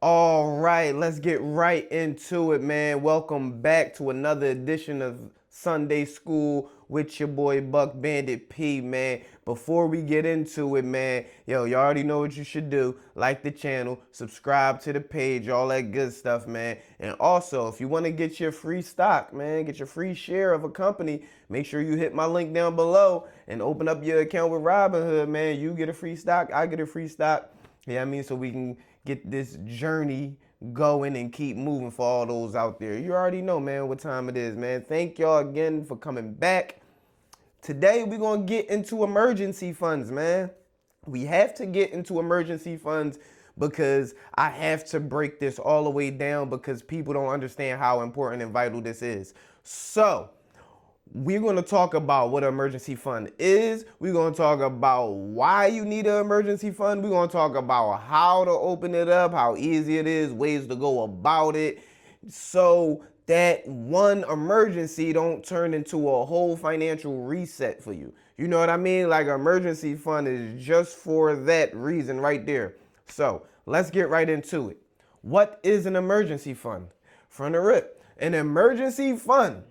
All right, let's get right into it, man. Welcome back to another edition of Sunday School with your boy Buck Bandit P, man. Before we get into it, man, you already know what you should do. Like the channel, subscribe to the page, all that good stuff, man. And also, if you want to get your free stock, man, get your free share of a company, make sure you hit my link down below and open up your account with Robinhood, man. You get a free stock, I get a free stock. Yeah, I mean, so we can get this journey going and keep moving for all those out there. You already know, man, what time it is, man. Thank y'all again for coming back. Today, we're going to get into emergency funds, man. We have to get into emergency funds because I have to break this all the way down because people don't understand how important and vital this is. So, we're going to talk about what an emergency fund is. We're going to talk about why you need an emergency fund. We're going to talk about how to open it up, how easy it is, ways to go about it, so that one emergency don't turn into a whole financial reset for you. You know what I mean? Like, an emergency fund is just for that reason right there. So let's get right into it. What is an emergency fund? From the rip, an emergency fund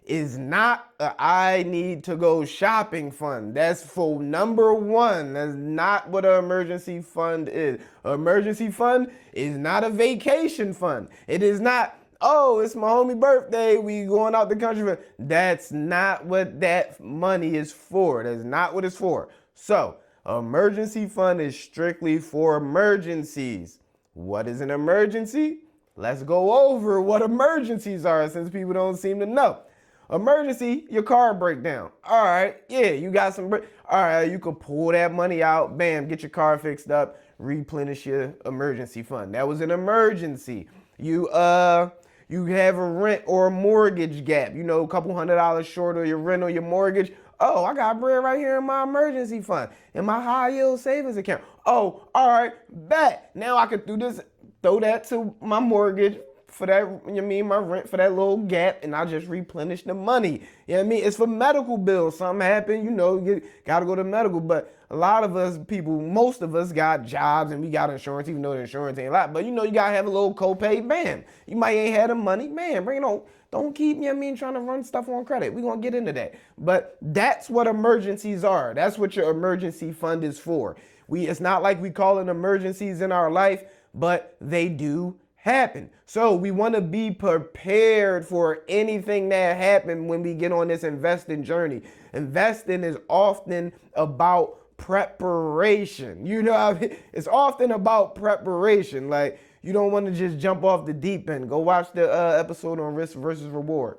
is not a I need to go shopping fund. That's for number one. That's not what an emergency fund is. An emergency fund is not a vacation fund. It is not, oh, it's my homie birthday, we going out the country. That's not what that money is for. That's not what it's for. So, emergency fund is strictly for emergencies. What is an emergency? Let's go over what emergencies are since people don't seem to know. Emergency, your car breakdown. All right, yeah, you got some. All right, you could pull that money out, bam, get your car fixed up, replenish your emergency fund. That was an emergency. You have a rent or a mortgage gap. You know, a couple $100 short of your rent or your mortgage. Oh, I got bread right here in my emergency fund, in my high yield savings account. Oh, all right, bet. Now I could do this, throw that to my mortgage for that, you know what I mean, my rent for that little gap, and I just replenish the money. You know what I mean? It's for medical bills. Something happened, you know, you gotta go to medical. But a lot of us people, most of us got jobs and we got insurance, even though the insurance ain't a lot. But you know, you gotta have a little copay, bam. You might ain't had the money, man, bring it on. Don't keep, you know what I mean, trying to run stuff on credit. We're gonna get into that. But that's what emergencies are. That's what your emergency fund is for. It's not like we call it emergencies in our life, but they do happen. So we want to be prepared for anything that happens when we get on this investing journey. Investing is often about preparation. You know, it's often about preparation. Like, you don't want to just jump off the deep end. Go watch the episode on risk versus reward.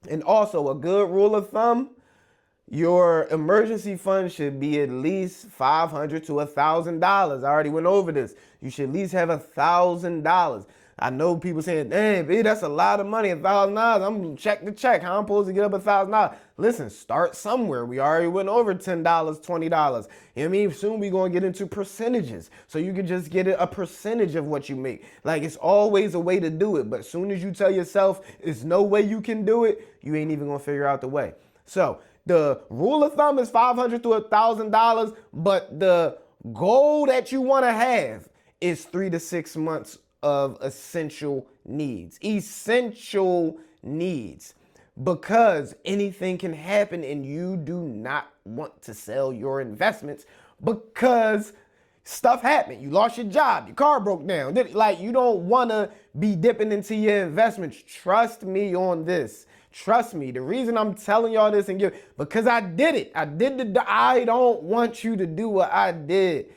And also, a good rule of thumb, your emergency fund should be at least $500 to $1,000. I already went over this. You should at least have $1,000. I know people saying, "Damn, B, that's a lot of money, $1,000. I'm check to check. How I'm supposed to get up $1,000?" Listen, start somewhere. We already went over $10, $20. You know what I mean? Soon we gonna get into percentages, so you can just get a percentage of what you make. Like, it's always a way to do it, but as soon as you tell yourself there's no way you can do it, you ain't even gonna figure out the way. So the rule of thumb is $500 to $1,000, but the goal that you want to have is 3 to 6 months of essential needs. Essential needs. Because anything can happen and you do not want to sell your investments because stuff happened. You lost your job, your car broke down. Like, you don't want to be dipping into your investments. Trust me on this. Trust me. The reason I'm telling y'all this because I did it. I don't want you to do what I did.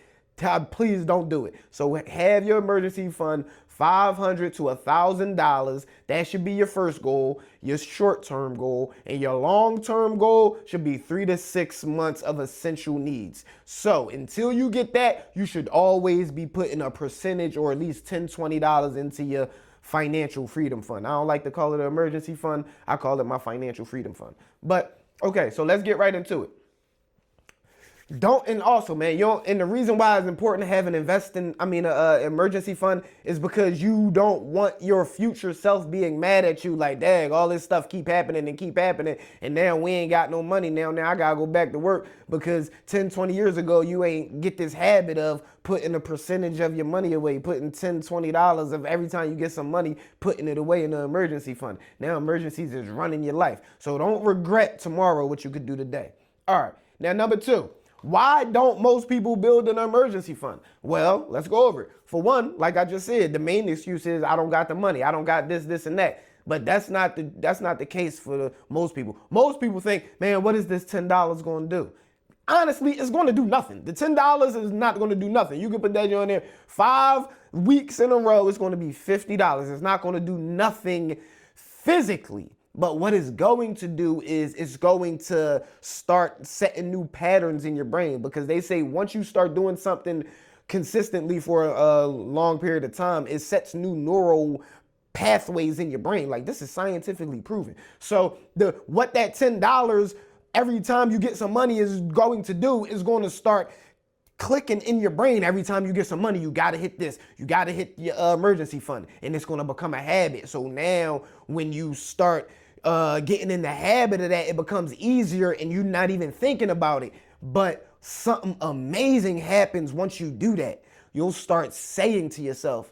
Please don't do it. So have your emergency fund, $500 to $1,000. That should be your first goal, your short-term goal, and your long-term goal should be 3 to 6 months of essential needs. So until you get that, you should always be putting a percentage or at least $10, $20 into your financial freedom fund. I don't like to call it an emergency fund. I call it my financial freedom fund. But okay, so let's get right into it. Don't, and also, man, you don't, and the reason why it's important to have an emergency fund is because you don't want your future self being mad at you like, dang, all this stuff keep happening and keep happening, and now we ain't got no money. Now I gotta go back to work because 10, 20 years ago, you ain't get this habit of putting a percentage of your money away, putting $10, $20 of every time you get some money, putting it away in the emergency fund. Now emergencies is running your life. So don't regret tomorrow what you could do today. All right, now number two. Why don't most people build an emergency fund? Well, let's go over it. For one, like I just said, the main excuse is I don't got the money. I don't got this, and that. But that's not the case for most people. Most people think, man, what is this $10 going to do? Honestly, it's going to do nothing. The $10 is not going to do nothing. You can put that on there 5 weeks in a row. It's going to be $50. It's not going to do nothing physically. But what it's going to do is it's going to start setting new patterns in your brain, because they say once you start doing something consistently for a long period of time, it sets new neural pathways in your brain. Like, this is scientifically proven. So what that $10 every time you get some money is going to do is going to start clicking in your brain. Every time you get some money, you got to hit this. You got to hit your emergency fund, and it's going to become a habit. So now when you start getting in the habit of that, it becomes easier and you're not even thinking about it. But something amazing happens once you do that. You'll start saying to yourself,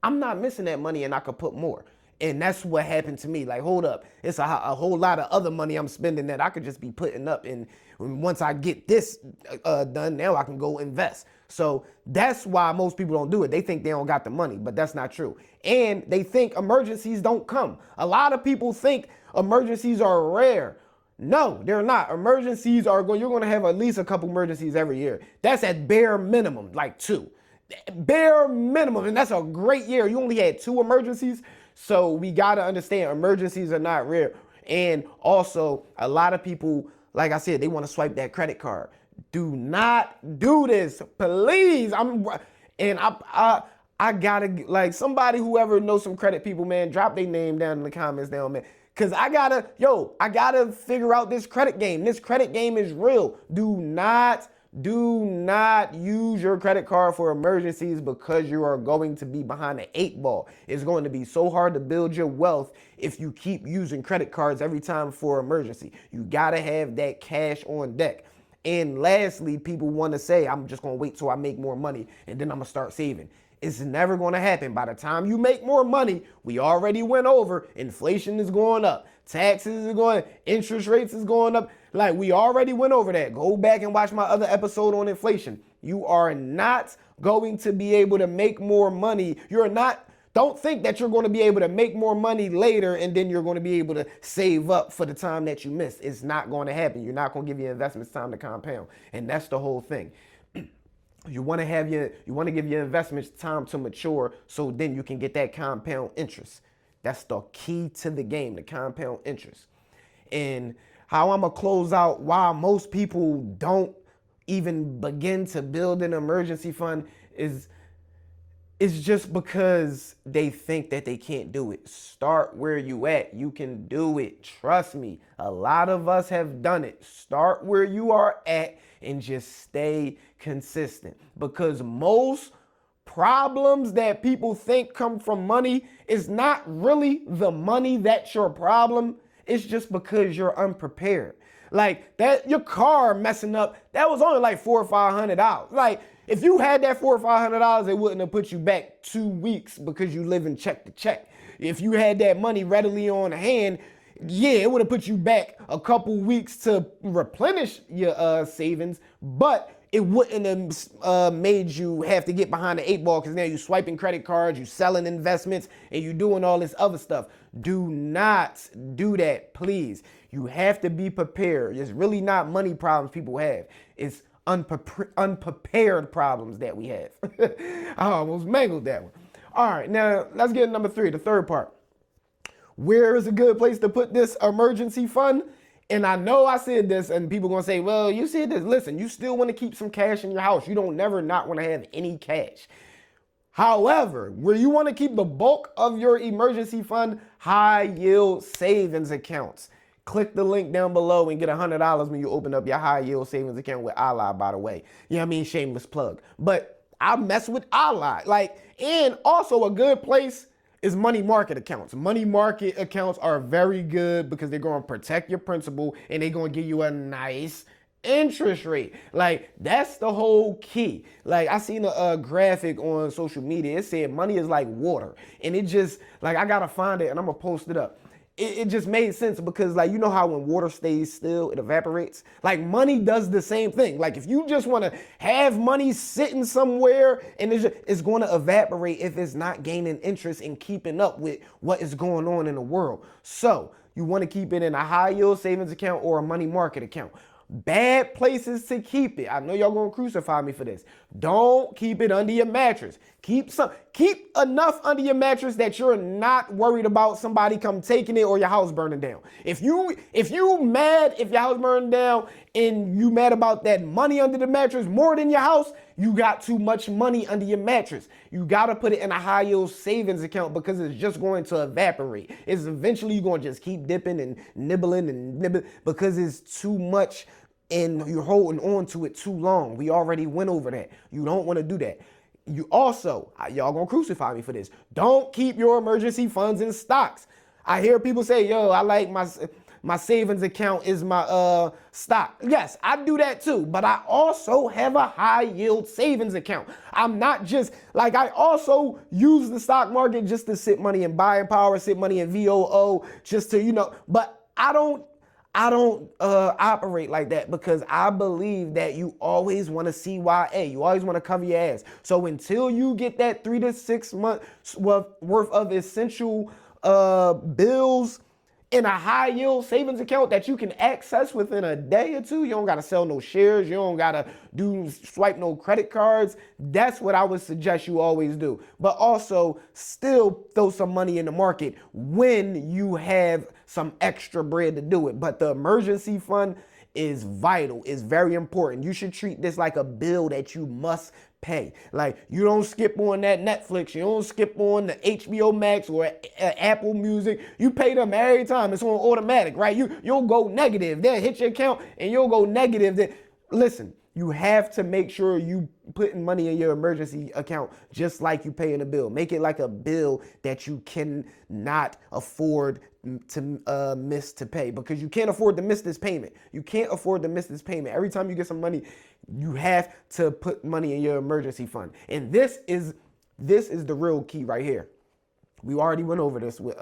I'm not missing that money and I could put more. And that's what happened to me. Like, hold up, it's a whole lot of other money I'm spending that I could just be putting up. And once I get this done, now I can go invest. So that's why most people don't do it. They think they don't got the money, but that's not true. And they think emergencies don't come. A lot of people think emergencies are rare. No, they're not. Emergencies are you're going to have at least a couple emergencies every year. That's at bare minimum, like 2. Bare minimum. And that's a great year. You only had 2 emergencies. So we got to understand emergencies are not rare. And also, a lot of people, like I said, they want to swipe that credit card. Do not do this, please. I gotta, like, somebody, whoever knows some credit people, man, drop their name down in the comments down, man. Cause I gotta figure out this credit game. This credit game is real. Do not use your credit card for emergencies, because you are going to be behind the 8 ball. It's going to be so hard to build your wealth if you keep using credit cards every time for emergency. You gotta have that cash on deck. And lastly, people want to say, I'm just going to wait till I make more money and then I'm going to start saving. It's never going to happen. By the time you make more money, we already went over, inflation is going up, taxes are going, interest rates is going up. Like, we already went over that. Go back and watch my other episode on inflation. You are not going to be able to make more money. Don't think that you're going to be able to make more money later and then you're going to be able to save up for the time that you missed. It's not going to happen. You're not going to give your investments time to compound. And that's the whole thing. You want to give your investments time to mature, so then you can get that compound interest. That's the key to the game, the compound interest. And how I'm going to close out why most people don't even begin to build an emergency fund is just because they think that they can't do it. Start where you at. You can do it. Trust me. A lot of us have done it. Start where you are at and just stay consistent. Because most problems that people think come from money is not really the money that's your problem. It's just because you're unprepared. Like that, your car messing up, that was only like $400 or $500. Like, if you had that $400 or $500, it wouldn't have put you back 2 weeks because you live in check to check. If you had that money readily on hand, yeah, it would have put you back a couple weeks to replenish your savings, but it wouldn't have made you have to get behind the 8 ball, because now you're swiping credit cards, you're selling investments, and you're doing all this other stuff. Do not do that, please. You have to be prepared. It's really not money problems people have. It's unprepared problems that we have. I almost mangled that one. All right, now let's get to number 3, the third part. Where is a good place to put this emergency fund? And I know I said this, and people gonna say, well, you said this. Listen, you still want to keep some cash in your house. You don't never not want to have any cash. However, where you want to keep the bulk of your emergency fund, high yield savings accounts. Click the link down below and get $100 when you open up your high yield savings account with Ally, by the way. You know what I mean? Shameless plug. But I mess with Ally. And also a good place is money market accounts. Money market accounts are very good because they're going to protect your principal and they're going to give you a nice interest rate. That's the whole key. I seen a graphic on social media. It said money is like water. And it just, I got to find it and I'm going to post it up. It just made sense because you know how when water stays still, it evaporates? Money does the same thing. If you just want to have money sitting somewhere and it's going to evaporate if it's not gaining interest and keeping up with what is going on in the world. So you want to keep it in a high yield savings account or a money market account. Bad places to keep it. I know y'all gonna crucify me for this. Don't keep it under your mattress. Keep enough under your mattress that you're not worried about somebody come taking it or your house burning down. If you mad if your house burning down and you mad about that money under the mattress more than your house, you got too much money under your mattress. You gotta put it in a high yield savings account because it's just going to evaporate. It's eventually you're gonna just keep dipping and nibbling because it's too much and you're holding on to it too long. We already went over that. You don't want to do that. You also, y'all gonna crucify me for this, don't keep your emergency funds in stocks. I hear people say, yo, I like my savings account is my stock. Yes, I do that too, but I also have a high yield savings account. I'm not just, I also use the stock market just to sit money in buying power, sit money in VOO, just to, but I don't operate like that because I believe that you always want to CYA. You always want to cover your ass. So until you get that 3 to 6 months worth of essential bills in a high yield savings account that you can access within a day or two, you don't got to sell no shares. You don't got to swipe no credit cards. That's what I would suggest you always do. But also still throw some money in the market when you have some extra bread to do it. But the emergency fund is vital. It's very important. You should treat this like a bill that you must pay. You don't skip on that Netflix. You don't skip on the HBO Max or Apple Music. You pay them every time. It's on automatic, right? You'll go negative. They'll hit your account and you'll go negative. Listen, you have to make sure you putting money in your emergency account just like you paying a bill. Make it like a bill that you cannot afford to miss to pay, because you can't afford to miss this payment. You can't afford to miss this payment. Every time you get some money, you have to put money in your emergency fund. And this is the real key right here. We already went over this with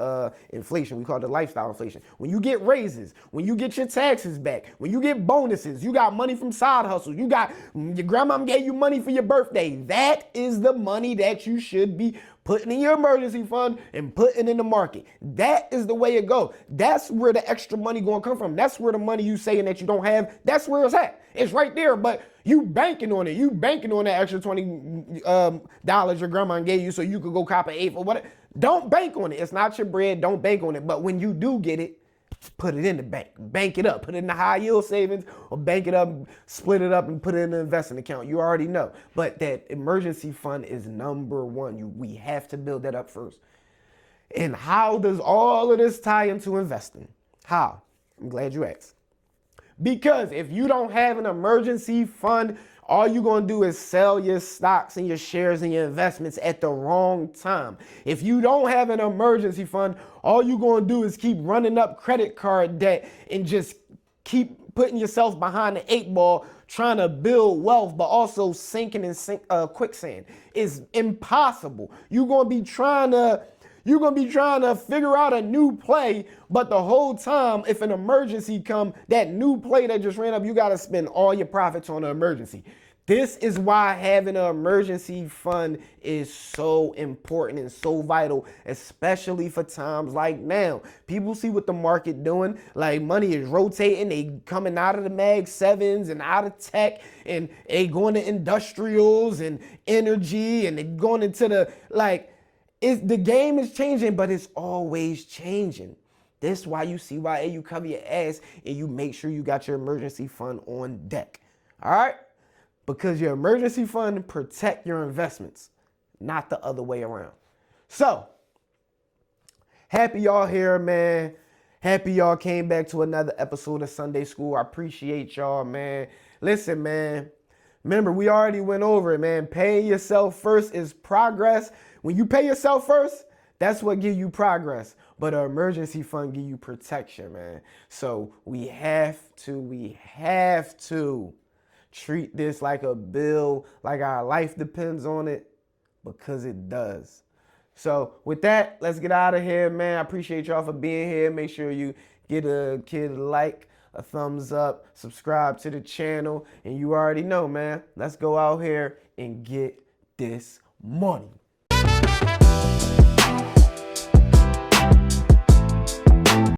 inflation. We call it the lifestyle inflation. When you get raises, when you get your taxes back, when you get bonuses, you got money from side hustles, you got your grandma gave you money for your birthday. That is the money that you should be putting in your emergency fund and putting in the market. That is the way it goes. That's where the extra money gonna come from. That's where the money you saying that you don't have, that's where it's at. It's right there, but you banking on it. You banking on that extra $20 your grandma gave you so you could go cop an eighth or whatever. Don't bank on it. It's not your bread. Don't bank on it. But when you do get it, put it in the bank. Bank it up. Put it in the high yield savings or bank it up, split it up and put it in an investment account. You already know. But that emergency fund is number one. We have to build that up first. And how does all of this tie into investing? How? I'm glad you asked. Because if you don't have an emergency fund, all you're going to do is sell your stocks and your shares and your investments at the wrong time. If you don't have an emergency fund, all you're going to do is keep running up credit card debt and just keep putting yourself behind the 8 ball, trying to build wealth, but also sinking in quicksand. It's impossible. You're going to be trying to figure out a new play, but the whole time, if an emergency come, that new play that just ran up, you got to spend all your profits on the emergency. This is why having an emergency fund is so important and so vital, especially for times like now. People see what the market doing. Money is rotating. They coming out of the Mag 7s and out of tech, and they going to industrials and energy, and they going into the game is changing, but it's always changing. This is why you CYA, you cover your ass, and you make sure you got your emergency fund on deck. All right? Because your emergency fund protect your investments, not the other way around. So, happy y'all here, man. Happy y'all came back to another episode of Sunday School. I appreciate y'all, man. Listen, man. Remember, we already went over it, man. Paying yourself first is progress. When you pay yourself first, that's what give you progress. But an emergency fund give you protection, man. So we have to treat this like a bill, like our life depends on it, because it does. So with that, let's get out of here, man. I appreciate y'all for being here. Make sure you get a kid a like, a thumbs up, subscribe to the channel, and you already know, man. Let's go out here and get this money.